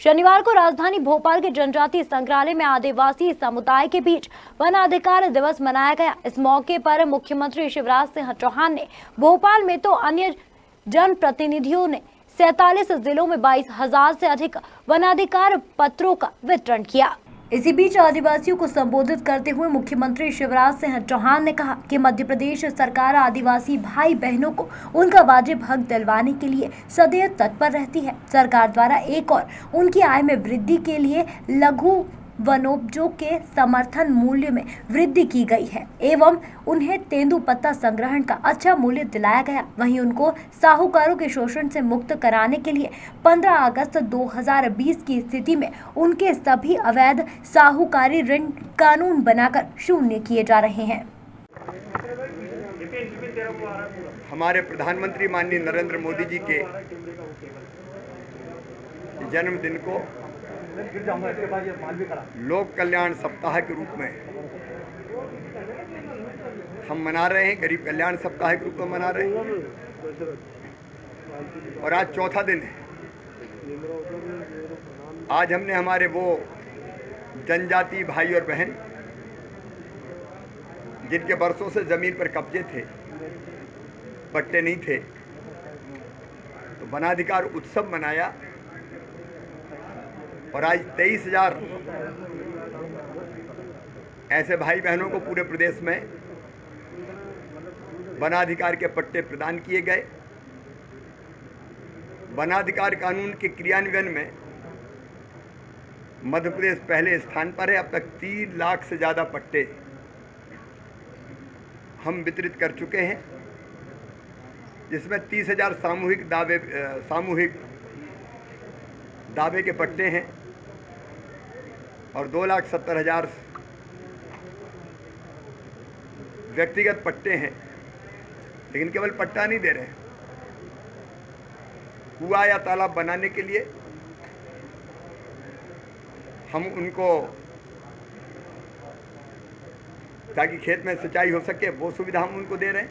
शनिवार को राजधानी भोपाल के जनजातीय संग्रहालय में आदिवासी समुदाय के बीच वन अधिकार दिवस मनाया गया। इस मौके पर मुख्यमंत्री शिवराज सिंह चौहान ने भोपाल में तो अन्य जनप्रतिनिधियों ने 47 जिलों में 22,000 से अधिक वनाधिकार पत्रों का वितरण किया। इसी बीच आदिवासियों को संबोधित करते हुए मुख्यमंत्री शिवराज सिंह चौहान ने कहा कि मध्य प्रदेश सरकार आदिवासी भाई बहनों को उनका वाजिब हक दिलवाने के लिए सदैव तत्पर रहती है। सरकार द्वारा एक और उनकी आय में वृद्धि के लिए लघु वनोपजों के समर्थन मूल्य में वृद्धि की गई है एवं उन्हें तेंदुपत्ता संग्रहण का अच्छा मूल्य दिलाया गया। वहीं उनको साहूकारों के शोषण से मुक्त कराने के लिए 15 अगस्त 2020 की स्थिति में उनके सभी अवैध साहूकारी ऋण कानून बनाकर शून्य किए जा रहे हैं। हमारे प्रधानमंत्री माननीय नरेंद्र मोदी जी के जन्मदिन को लोक कल्याण सप्ताह के रूप में हम मना रहे हैं। गरीब कल्याण सप्ताह के रूप में मना रहे हैं और आज चौथा दिन है। आज हमने हमारे वो जनजातीय भाई और बहन जिनके बरसों से ज़मीन पर कब्जे थे, पट्टे नहीं थे, तो वनाधिकार उत्सव मनाया और आज 23,000 ऐसे भाई बहनों को पूरे प्रदेश में वनाधिकार के पट्टे प्रदान किए गए। वनाधिकार कानून के क्रियान्वयन में मध्य प्रदेश पहले स्थान पर है। अब तक 3 लाख से ज़्यादा पट्टे हम वितरित कर चुके हैं, जिसमें 30,000 सामूहिक दावे के पट्टे हैं और 2,70,000 व्यक्तिगत पट्टे हैं। लेकिन केवल पट्टा नहीं दे रहे हैं, कुआं या तालाब बनाने के लिए हम उनको, ताकि खेत में सिंचाई हो सके, वो सुविधा हम उनको दे रहे हैं।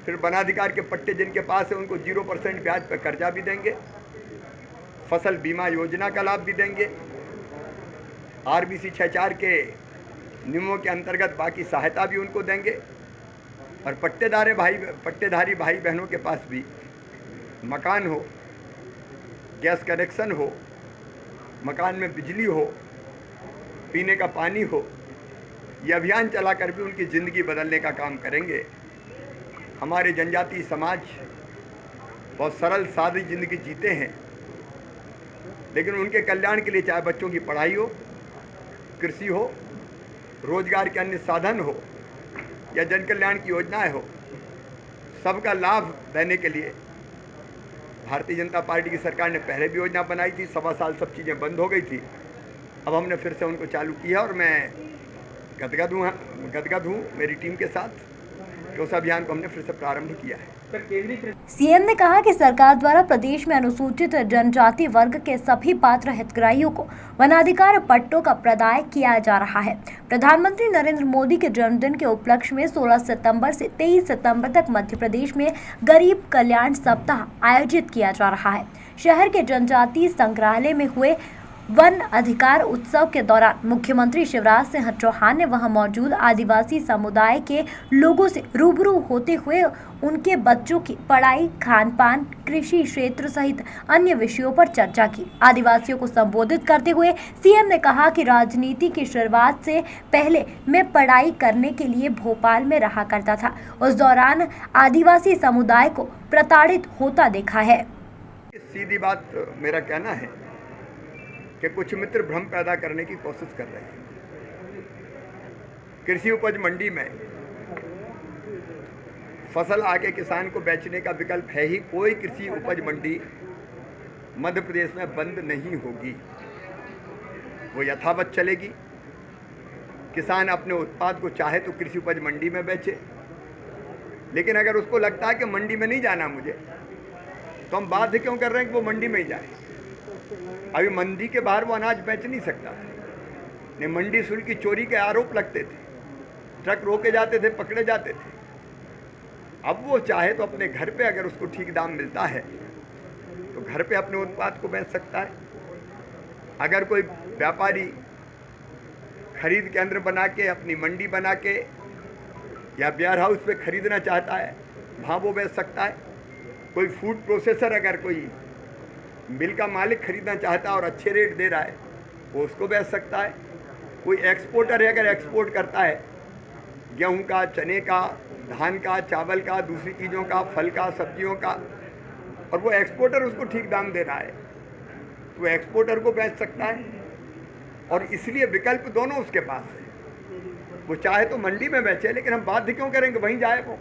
फिर वनाधिकार के पट्टे जिनके पास है उनको 0% ब्याज पर कर्जा भी देंगे, फसल बीमा योजना का लाभ भी देंगे, RBC 64 के नियमों के अंतर्गत बाकी सहायता भी उनको देंगे। और पट्टेधारी भाई बहनों के पास भी मकान हो, गैस कनेक्शन हो, मकान में बिजली हो, पीने का पानी हो, ये अभियान चलाकर भी उनकी ज़िंदगी बदलने का काम करेंगे। हमारे जनजातीय समाज बहुत सरल सादी ज़िंदगी जीते हैं, लेकिन उनके कल्याण के लिए चाहे बच्चों की पढ़ाई हो, कृषि हो, रोजगार के अन्य साधन हो या जन कल्याण की योजनाएं हो, सबका लाभ देने के लिए भारतीय जनता पार्टी की सरकार ने पहले भी योजना बनाई थी। 1.25 साल सब चीज़ें बंद हो गई थी, अब हमने फिर से उनको चालू किया और मैं गदगद हूँ मेरी टीम के साथ कि उस अभियान को हमने फिर से प्रारंभ किया है। सीएम ने कहा कि सरकार द्वारा प्रदेश में अनुसूचित जनजाति वर्ग के सभी पात्र हितग्राहियों को वनाधिकार पट्टों का प्रदाय किया जा रहा है। प्रधानमंत्री नरेंद्र मोदी के जन्मदिन के उपलक्ष्य में 16 सितंबर से 23 सितंबर तक मध्य प्रदेश में गरीब कल्याण सप्ताह आयोजित किया जा रहा है। शहर के जनजातीय संग्रहालय में हुए वन अधिकार उत्सव के दौरान मुख्यमंत्री शिवराज सिंह चौहान ने वहां मौजूद आदिवासी समुदाय के लोगों से रूबरू होते हुए उनके बच्चों की पढ़ाई, खान पान, कृषि क्षेत्र सहित अन्य विषयों पर चर्चा की। आदिवासियों को संबोधित करते हुए सीएम ने कहा कि राजनीति की शुरुआत से पहले मैं पढ़ाई करने के लिए भोपाल में रहा करता था। उस दौरान आदिवासी समुदाय को प्रताड़ित होता देखा है। सीधी बात मेरा कहना है कि कुछ मित्र भ्रम पैदा करने की कोशिश कर रहे हैं। कृषि उपज मंडी में फसल आके किसान को बेचने का विकल्प है ही। कोई कृषि उपज मंडी मध्य प्रदेश में बंद नहीं होगी, वो यथावत चलेगी। किसान अपने उत्पाद को चाहे तो कृषि उपज मंडी में बेचे, लेकिन अगर उसको लगता है कि मंडी में नहीं जाना मुझे, तो हम बाध्य क्यों कर रहे हैं कि वो मंडी में ही जाए। अभी मंडी के बाहर वो अनाज बेच नहीं सकता। नहीं, मंडी शुल्क की चोरी के आरोप लगते थे, ट्रक रोके जाते थे, पकड़े जाते थे। अब वो चाहे तो अपने घर पे अगर उसको ठीक दाम मिलता है तो घर पे अपने उत्पाद को बेच सकता है। अगर कोई व्यापारी खरीद केंद्र बना के, अपनी मंडी बना के या वेयर हाउस पे खरीदना चाहता है, वहाँ वो बेच सकता है। कोई फूड प्रोसेसर अगर कोई मिल का मालिक खरीदना चाहता है और अच्छे रेट दे रहा है, वो उसको बेच सकता है। कोई एक्सपोर्टर है, अगर एक्सपोर्ट करता है गेहूं का, चने का, धान का, चावल का, दूसरी चीज़ों का, फल का, सब्जियों का, और वो एक्सपोर्टर उसको ठीक दाम दे रहा है, तो एक्सपोर्टर को बेच सकता है। और इसलिए विकल्प दोनों उसके पास है। वो चाहे तो मंडी में बेचे, लेकिन हम बाध्य क्यों करेंगे वहीं जाए वो।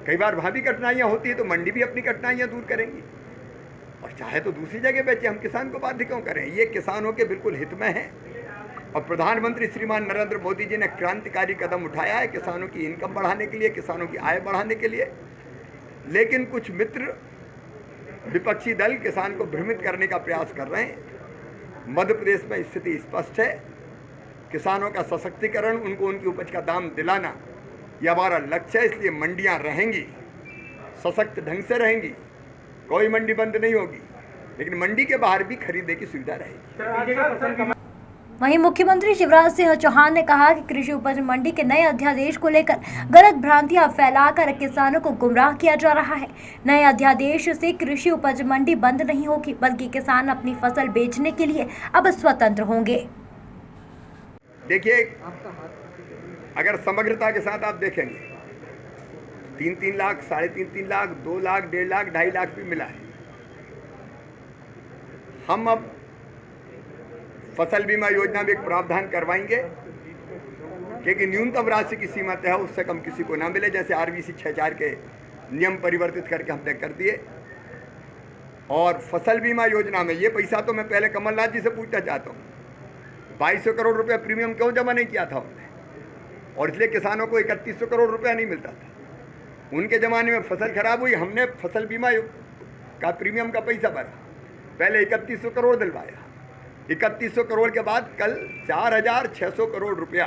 कई बार वहाँ भी कठिनाइयाँ होती है, तो मंडी भी अपनी कठिनाइयाँ दूर करेंगी, और चाहे तो दूसरी जगह बेचे। हम किसान को बाध्य क्यों करें? ये किसानों के बिल्कुल हित में है। और प्रधानमंत्री श्रीमान नरेंद्र मोदी जी ने क्रांतिकारी कदम उठाया है किसानों की इनकम बढ़ाने के लिए, किसानों की आय बढ़ाने के लिए। लेकिन कुछ मित्र विपक्षी दल किसान को भ्रमित करने का प्रयास कर रहे हैं। मध्य प्रदेश में स्थिति स्पष्ट है। किसानों का सशक्तिकरण, उनको उनकी उपज का दाम दिलाना, यह हमारा लक्ष्य है। इसलिए मंडियां रहेंगी, सशक्त ढंग से रहेंगी, कोई मंडी बंद नहीं होगी, लेकिन मंडी के बाहर भी खरीदने की सुविधा रहेगी। वहीं मुख्यमंत्री शिवराज सिंह चौहान ने कहा कि कृषि उपज मंडी के नए अध्यादेश को लेकर गलत भ्रांतियां फैलाकर किसानों को गुमराह किया जा रहा है। नए अध्यादेश से कृषि उपज मंडी बंद नहीं होगी, बल्कि किसान अपनी फसल बेचने के लिए अब स्वतंत्र होंगे। देखिए, अगर समग्रता के साथ आप देखेंगे, 3-3 लाख, 3.5 लाख, 2 लाख, 1.5 लाख, 2.5 लाख भी मिला है। हम अब फसल बीमा योजना में एक प्रावधान करवाएंगे कि न्यूनतम राशि की सीमा तय है, उससे कम किसी को ना मिले। जैसे RBC 64 के नियम परिवर्तित करके हम तय कर दिए। और फसल बीमा योजना में ये पैसा तो मैं पहले कमलनाथ जी से पूछना चाहता हूँ, 2200 करोड़ रुपया प्रीमियम क्यों जमा नहीं किया था उन्होंने? और इसलिए किसानों को 3100 करोड़ रुपया नहीं मिलता था। उनके ज़माने में फसल खराब हुई, हमने फसल बीमा का प्रीमियम का पैसा भरा, पहले 3100 करोड़ दिलवाया। 3100 करोड़ के बाद कल 4600 करोड़ रुपया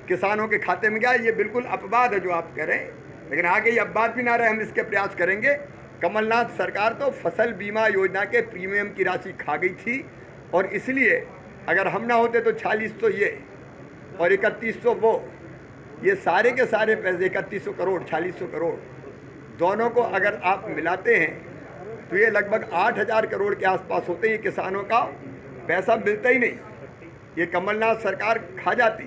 किसानों के खाते में गया। ये बिल्कुल अपवाद है जो आप करें, लेकिन आगे ये अपवाद भी ना रहे, हम इसके प्रयास करेंगे। कमलनाथ सरकार तो फसल बीमा योजना के प्रीमियम की राशि खा गई थी, और इसलिए अगर हम ना होते तो 4600 ये और 3100 वो, ये सारे के सारे पैसे 3100 करोड़, 4600 करोड़ दोनों को अगर आप मिलाते हैं तो ये लगभग 8000 करोड़ के आसपास होते हैं। किसानों का पैसा मिलता ही नहीं, ये कमलनाथ सरकार खा जाती।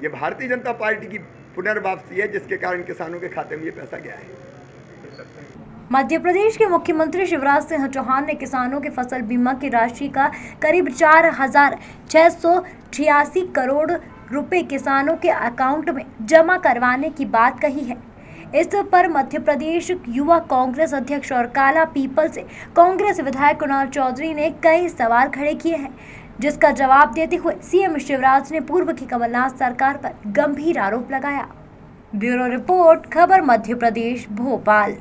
ये भारतीय जनता पार्टी की पुनर्वापसी है, जिसके कारण किसानों के खाते में ये पैसा गया है। मध्य प्रदेश के मुख्यमंत्री शिवराज सिंह चौहान ने किसानों के फसल बीमा की राशि का करीब 4686 करोड़ रुपए किसानों के अकाउंट में जमा करवाने की बात कही है। इस पर मध्य प्रदेश युवा कांग्रेस अध्यक्ष और काला पीपल से कांग्रेस विधायक कुणाल चौधरी ने कई सवाल खड़े किए हैं, जिसका जवाब देते हुए सीएम शिवराज ने पूर्व की कमलनाथ सरकार पर गंभीर आरोप लगाया। ब्यूरो रिपोर्ट, खबर मध्य प्रदेश, भोपाल।